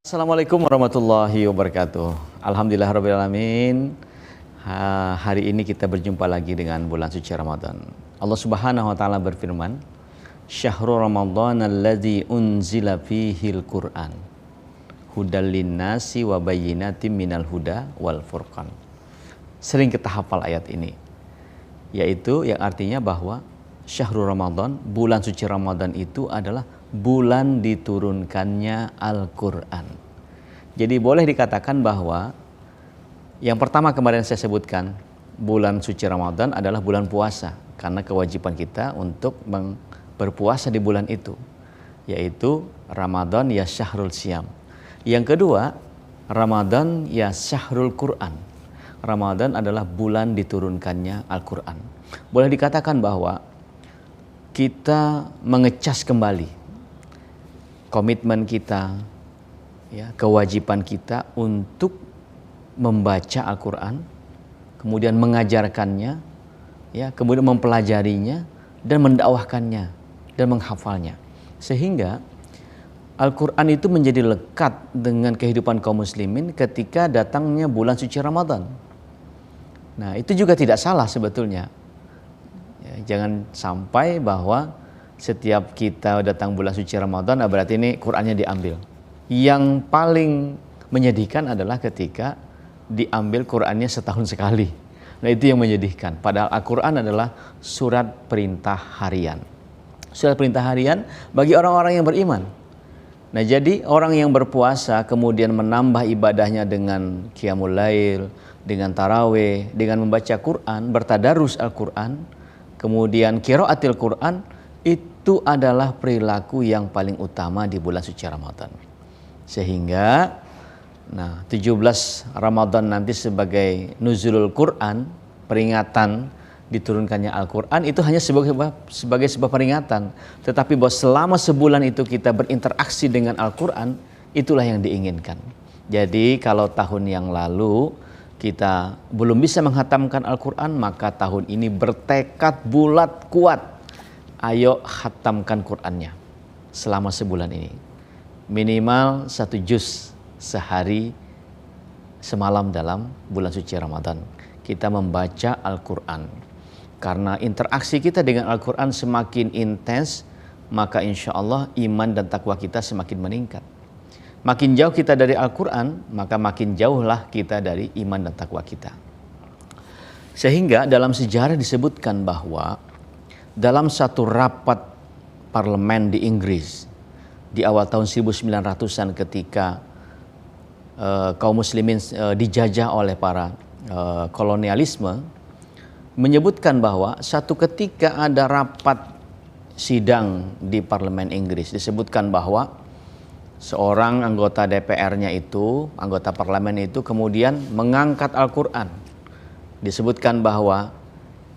Assalamualaikum warahmatullahi wabarakatuh. Alhamdulillahirrabbilalamin. Hari ini kita berjumpa lagi dengan bulan suci Ramadan. Allah Subhanahu wa taala berfirman, "Syahrul Ramadan alladzi unzila fihil Qur'an hudal linnasi wa bayyinatin minal huda wal furqan." Sering kita hafal ayat ini, yaitu yang artinya bahwa Syahrul Ramadan, bulan suci Ramadan itu adalah bulan diturunkannya Al-Quran. Jadi boleh dikatakan bahwa yang pertama kemarin saya sebutkan, bulan suci Ramadan adalah bulan puasa, karena kewajiban kita untuk berpuasa di bulan itu, yaitu Ramadan ya syahrul siyam. Yang kedua, Ramadan ya syahrul Quran. Ramadan adalah bulan diturunkannya Al-Quran. Boleh dikatakan bahwa kita mengecas kembali komitmen kita, ya, kewajiban kita untuk membaca Al-Quran, kemudian mengajarkannya, ya, kemudian mempelajarinya dan mendakwahkannya dan menghafalnya, sehingga Al-Quran itu menjadi lekat dengan kehidupan kaum muslimin ketika datangnya bulan suci Ramadan. Nah, itu juga tidak salah sebetulnya. Ya, jangan sampai bahwa setiap kita datang bulan suci Ramadan, berarti ini Qur'annya diambil. Yang paling menyedihkan adalah ketika diambil Qur'annya setahun sekali. Nah, itu yang menyedihkan. Padahal Al-Quran adalah surat perintah harian. Surat perintah harian bagi orang-orang yang beriman. Nah, jadi orang yang berpuasa kemudian menambah ibadahnya dengan qiyamul lail, dengan tarawih, dengan membaca Quran, bertadarus Al-Quran, kemudian qiraatil Quran, itu adalah perilaku yang paling utama di bulan suci Ramadan. Sehingga 17 Ramadan nanti sebagai nuzulul Quran, peringatan diturunkannya Al-Quran, itu hanya sebagai sebuah peringatan. Tetapi bahwa selama sebulan itu kita berinteraksi dengan Al-Quran, itulah yang diinginkan. Jadi kalau tahun yang lalu kita belum bisa menghatamkan Al-Quran, maka tahun ini bertekad bulat kuat, ayo khatamkan Qur'annya selama sebulan ini. Minimal 1 juz sehari semalam dalam bulan suci Ramadan. Kita membaca Al-Quran. Karena interaksi kita dengan Al-Quran semakin intens, maka insya Allah iman dan takwa kita semakin meningkat. Makin jauh kita dari Al-Quran, maka makin jauhlah kita dari iman dan takwa kita. Sehingga dalam sejarah disebutkan bahwa dalam satu rapat parlemen di Inggris di awal tahun 1900-an ketika kaum muslimin dijajah oleh para kolonialisme, menyebutkan bahwa satu ketika ada rapat sidang di parlemen Inggris, disebutkan bahwa seorang anggota DPR-nya itu, anggota parlemen itu kemudian mengangkat Al-Quran. Disebutkan bahwa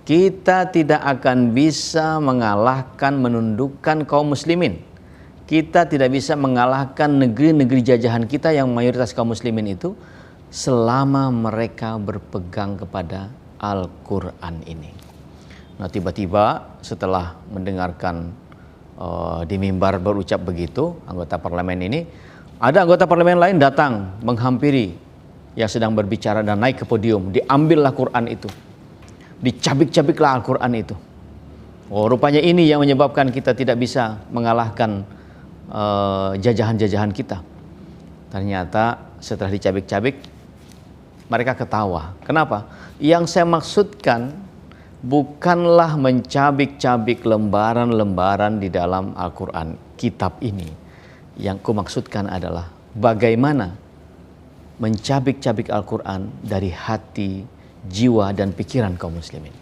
kita tidak akan bisa mengalahkan, menundukkan kaum muslimin. Kita tidak bisa mengalahkan negeri-negeri jajahan kita yang mayoritas kaum muslimin itu selama mereka berpegang kepada Al-Quran ini. Nah, tiba-tiba setelah mendengarkan di mimbar berucap begitu, anggota parlemen ini, ada anggota parlemen lain datang menghampiri yang sedang berbicara dan naik ke podium. Diambillah Quran itu, dicabik-cabiklah Al-Quran itu. Oh, rupanya ini yang menyebabkan kita tidak bisa mengalahkan jajahan-jajahan kita. Ternyata setelah dicabik-cabik, mereka ketawa. Kenapa? Yang saya maksudkan bukanlah mencabik-cabik lembaran-lembaran di dalam Al-Quran, kitab ini. Yang kumaksudkan adalah bagaimana mencabik-cabik Al-Quran dari hati, jiwa dan pikiran kaum muslimin.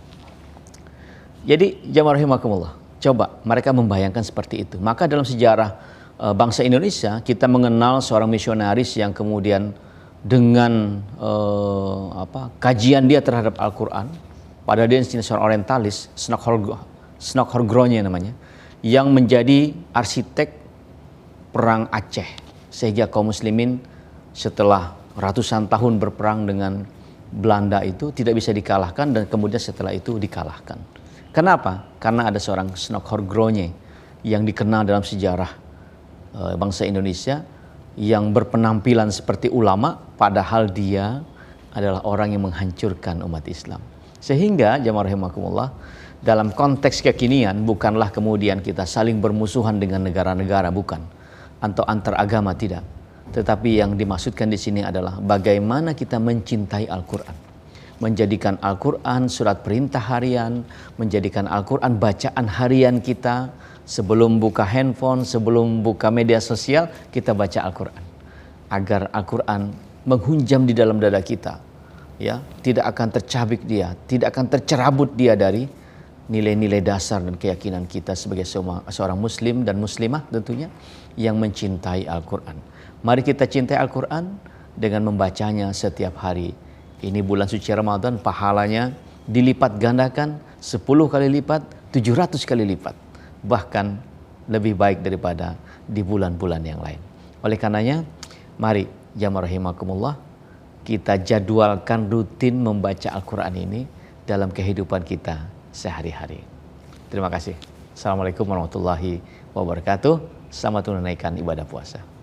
Jadi jamaah rahimakumullah, coba mereka membayangkan seperti itu. Maka dalam sejarah bangsa Indonesia, kita mengenal seorang misionaris yang kemudian dengan kajian dia terhadap Al-Quran, padahal dia seorang orientalis, Snokhorgronya namanya, yang menjadi arsitek perang Aceh, sehingga kaum muslimin setelah ratusan tahun berperang dengan Belanda itu tidak bisa dikalahkan, dan kemudian setelah itu dikalahkan. Kenapa? Karena ada seorang Snokhorgronya yang dikenal dalam sejarah bangsa Indonesia yang berpenampilan seperti ulama, padahal dia adalah orang yang menghancurkan umat Islam. Sehingga jamaah rahimakumullah, dalam konteks kekinian bukanlah kemudian kita saling bermusuhan dengan negara-negara, bukan, atau antar agama, tidak. Tetapi yang dimaksudkan di sini adalah bagaimana kita mencintai Al-Quran, menjadikan Al-Quran surat perintah harian, menjadikan Al-Quran bacaan harian kita. Sebelum buka handphone, sebelum buka media sosial, kita baca Al-Quran, agar Al-Quran menghunjam di dalam dada kita, ya, tidak akan tercabik dia, tidak akan tercerabut dia dari nilai-nilai dasar dan keyakinan kita sebagai seorang muslim dan muslimah tentunya yang mencintai Al-Quran. Mari kita cintai Al-Quran dengan membacanya setiap hari. Ini bulan suci Ramadan, pahalanya dilipat gandakan 10 kali lipat, 700 kali lipat. Bahkan lebih baik daripada di bulan-bulan yang lain. Oleh karenanya, mari jamaah rahimakumullah, kita jadwalkan rutin membaca Al-Quran ini dalam kehidupan kita sehari-hari. Terima kasih. Assalamualaikum warahmatullahi wabarakatuh. Selamat menunaikan ibadah puasa.